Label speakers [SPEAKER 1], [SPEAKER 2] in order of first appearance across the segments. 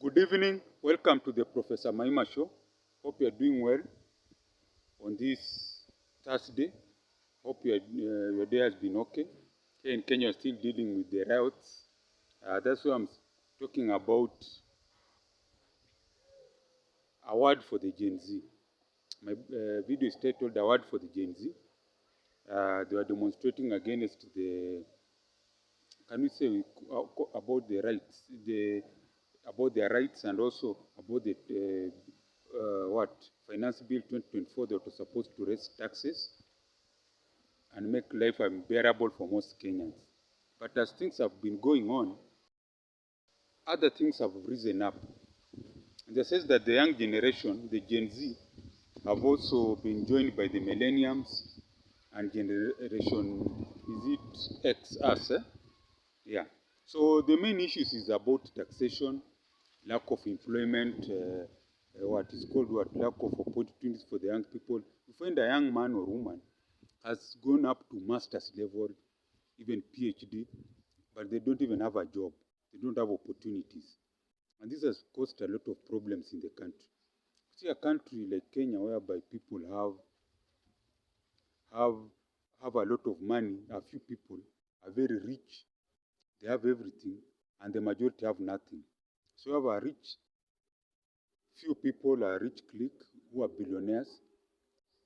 [SPEAKER 1] Good evening. Welcome to the Professor Maima Show. Hope you are doing well on this Thursday. Hope your day has been okay. Here in Kenya, we're still dealing with the riots. That's why I'm talking about award for the Gen Z. My video is titled Award for the Gen Z. They were demonstrating against the, can we say, about the rights, about their rights, and also about the Finance Bill 2024 that was supposed to raise taxes and make life unbearable for most Kenyans. But as things have been going on, other things have risen up. And they says that the young generation, the Gen Z, have also been joined by the millenniums and generation, is it X, us? Yeah. So the main issues is about taxation, lack of employment, what is called lack of opportunities for the young people. You find a young man or woman has gone up to master's level, even PhD, but they don't even have a job. They don't have opportunities. And this has caused a lot of problems in the country. See, a country like Kenya, whereby people have a lot of money, a few people are very rich, they have everything, and the majority have nothing. So you have a few people, a rich clique who are billionaires,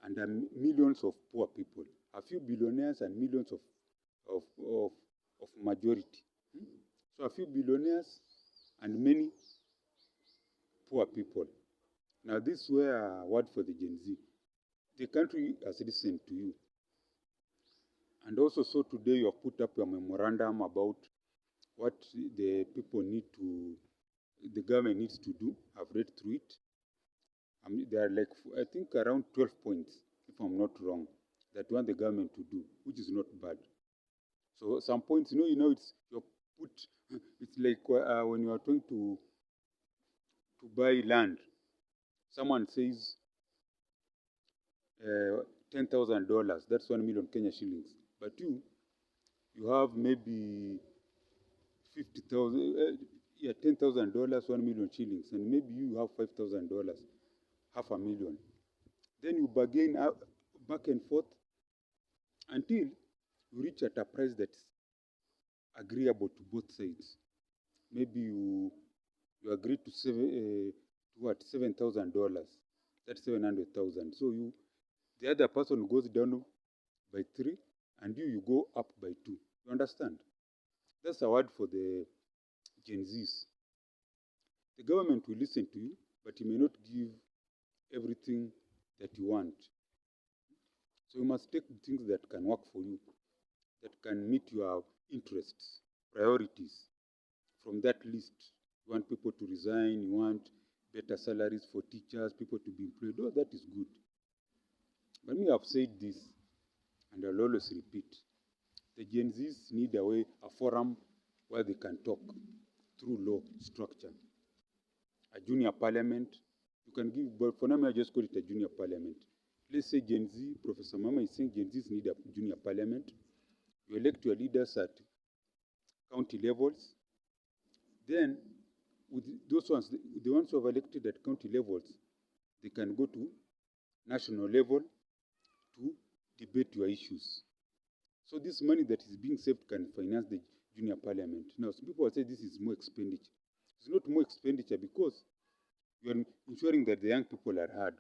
[SPEAKER 1] and millions of poor people. A few billionaires and millions of majority. So a few billionaires and many poor people. Now this is where a word for the Gen Z. The country has listened to you. And also, so today you have put up a memorandum about what the people need to, the government needs to do. I've read through it. There are like, I think around 12 points, if I'm not wrong, that want the government to do, which is not bad. So some points, it's like when you are trying to buy land, someone says $10,000, that's 1 million Kenya shillings. But you have maybe 50,000, $10,000, 1 million shillings, and maybe you have $5,000, $500,000. Then you bargain back and forth until you reach at a price that's agreeable to both sides. Maybe you agree to $7,000. That's 700,000. So the other person goes down by 3, and you go up by 2. You understand? That's a word for the Gen Zs. The government will listen to you, but it may not give everything that you want. So you must take things that can work for you, that can meet your interests, priorities. From that list, you want people to resign, you want better salaries for teachers, people to be employed. Oh, that is good. But me, I've said this, and I'll always repeat. The Gen Zs need a forum where they can talk through law structure. A junior parliament, you can give, but for now I just call it a junior parliament. Let's say Gen Z, Professor Mama is saying Gen Zs need a junior parliament. You elect your leaders at county levels. Then, with those ones, the ones who have elected at county levels, they can go to national level to debate your issues. So this money that is being saved can finance the junior parliament. Now, some people say this is more expenditure. It's not more expenditure because you are ensuring that the young people are heard.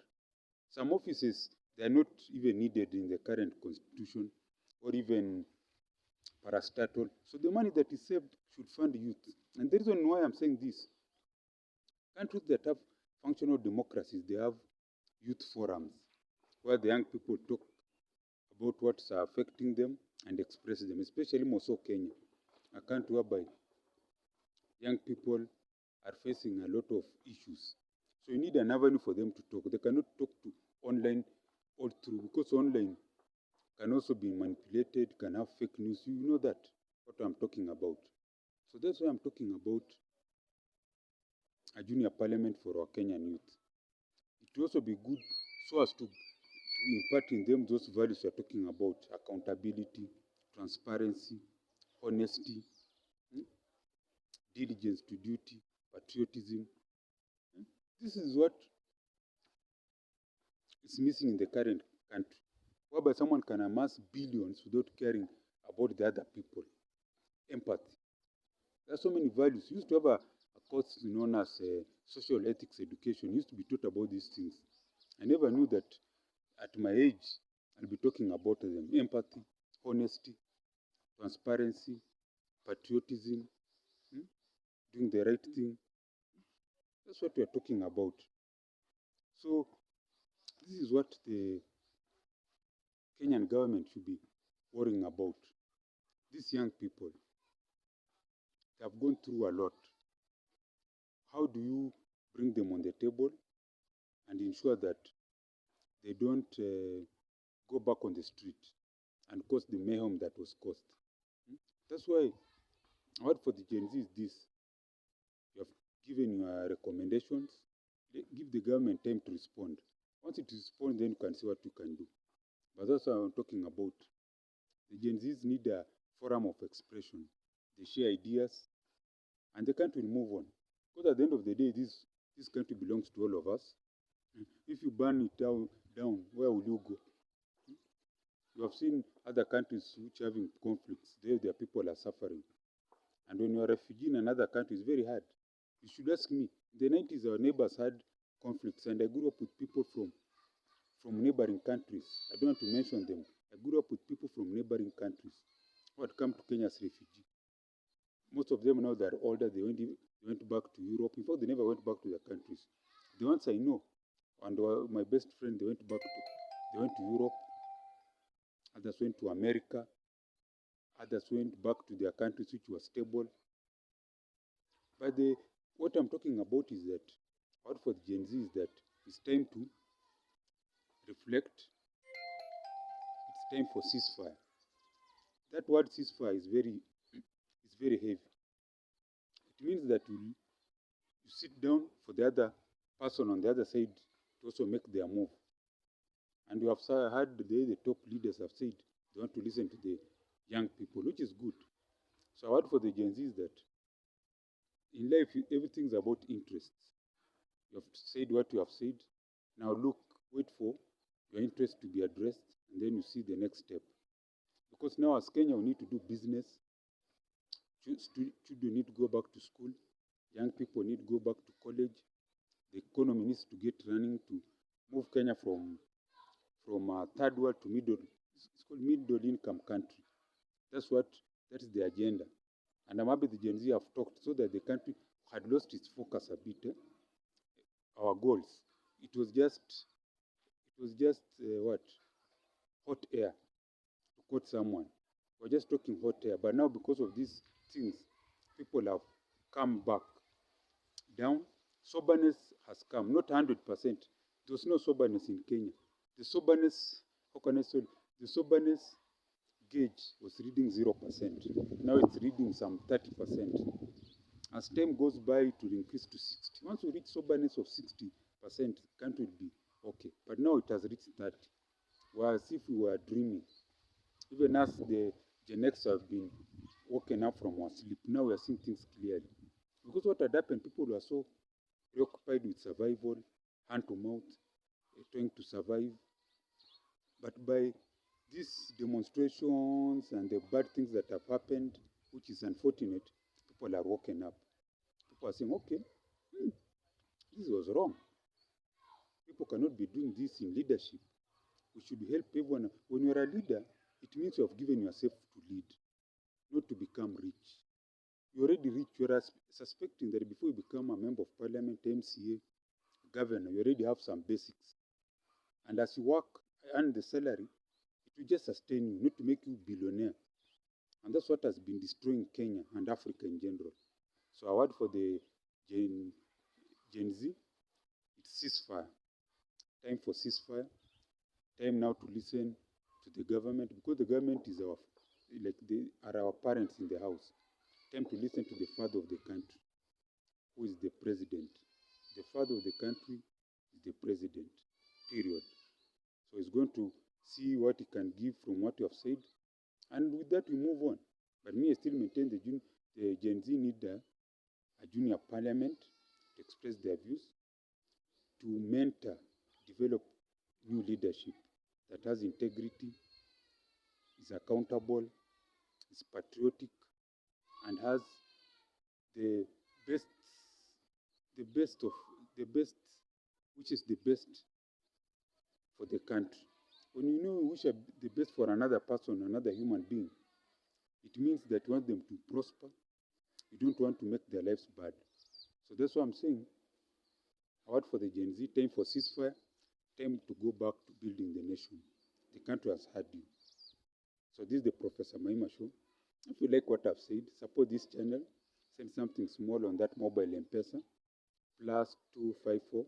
[SPEAKER 1] Some offices, they are not even needed in the current constitution or even parastatal. So the money that is saved should fund youth. And the reason why I'm saying this, countries that have functional democracies, they have youth forums where the young people talk about what's affecting them and express them, especially more so Kenya, a country whereby young people are facing a lot of issues. So you need an avenue for them to talk. They cannot talk to online all through, because online can also be manipulated, can have fake news. You know that, what I'm talking about. So that's why I'm talking about a junior parliament for our Kenyan youth. It will also be good so as to impart in them those values we're talking about: accountability, transparency, honesty, diligence to duty, patriotism, This is what is missing in the current country, whereby someone can amass billions without caring about the other people. Empathy. There are so many values. You used to have a course known as social ethics education. You used to be taught about these things. I never knew that at my age I'll be talking about them. Empathy, honesty, transparency, patriotism, doing the right thing. That's what we are talking about. So this is what the Kenyan government should be worrying about. These young people, they have gone through a lot. How do you bring them on the table and ensure that they don't go back on the street and cause the mayhem that was caused? That's why what for the Gen Z is this. You have given your recommendations. Give the government time to respond. Once it responds, then you can see what you can do. But that's what I'm talking about. The Gen Zs need a forum of expression. They share ideas, and the country will move on. Because at the end of the day, this country belongs to all of us. If you burn it down, where will you go? You have seen other countries which are having conflicts. There, their people are suffering. And when you are a refugee in another country, it's very hard. You should ask me. In the 90s, our neighbors had conflicts, and I grew up with people from neighboring countries. I don't want to mention them. I grew up with people from neighboring countries who had come to Kenya as refugees. Most of them now they're older, they went back to Europe. In fact, they never went back to their countries. The ones I know, and my best friend, they went to Europe. Others went to America. Others went back to their countries which were stable. But what I'm talking about is that, what for the Gen Z is that it's time to reflect. It's time for ceasefire. That word ceasefire is very heavy. It means that you sit down for the other person on the other side to also make their move. And you have heard the top leaders have said they want to listen to the young people, which is good. So our word for the Gen Z is that in life, everything's about interests. You have said what you have said. Now look, wait for your interest to be addressed, and then you see the next step. Because now as Kenya, we need to do business. Children need to go back to school. Young people need to go back to college. The economy needs to get running to move Kenya from third world to it's called middle income country. That is the agenda. And I'm happy the Gen Z have talked so that the country had lost its focus a bit. Our goals. It was just hot air, to quote someone. We're just talking hot air. But now because of these things, people have come back down. Soberness has come, not 100%. There was no soberness in Kenya. The soberness, the soberness gauge was reading 0%. Now it's reading some 30%. As time goes by, it will increase to 60. Once we reach soberness of 60%, the country will be okay. But now it has reached 30. Whereas if we were dreaming, even as the Gen X have been woken up from our sleep, now we are seeing things clearly. Because what had happened, people were so preoccupied with survival, hand to mouth, trying to survive. But by these demonstrations and the bad things that have happened, which is unfortunate, people are woken up. People are saying, okay, this was wrong. People cannot be doing this in leadership. We should help everyone. When you're a leader, it means you have given yourself to lead, not to become rich. You're already rich. You're suspecting that before you become a member of parliament, MCA, governor, you already have some basics. And as you work, earn the salary, it will just sustain you, not to make you billionaire. And that's what has been destroying Kenya and Africa in general. So our word for the Gen Z, it's ceasefire. Time for ceasefire. Time now to listen to the government, because the government is they are our parents in the house. Time to listen to the father of the country, who is the president. The father of the country is the president, period. So he's going to see what he can give from what you have said. And with that, we move on. But me, I still maintain the Gen Z need a junior parliament to express their views. to mentor, develop new leadership that has integrity, is accountable, is patriotic, and has the best, the best of the best, which is the best for the country. When you know which are the best for another person, another human being, it means that you want them to prosper. You don't want to make their lives bad. So that's what I'm saying. Award for the Gen Z, time for ceasefire, time to go back to building the nation. The country has had you. So this is the Professor Maima Show. If you like what I've said, support this channel. Send something small on that mobile M-Pesa. +254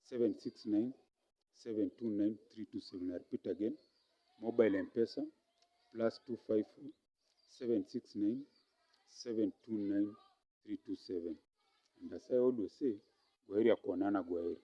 [SPEAKER 1] 769 729 327. I repeat again. Mobile M-Pesa. +254 769 729 327. And as I always say, Gwaheri ya kuonana, Gwaheri.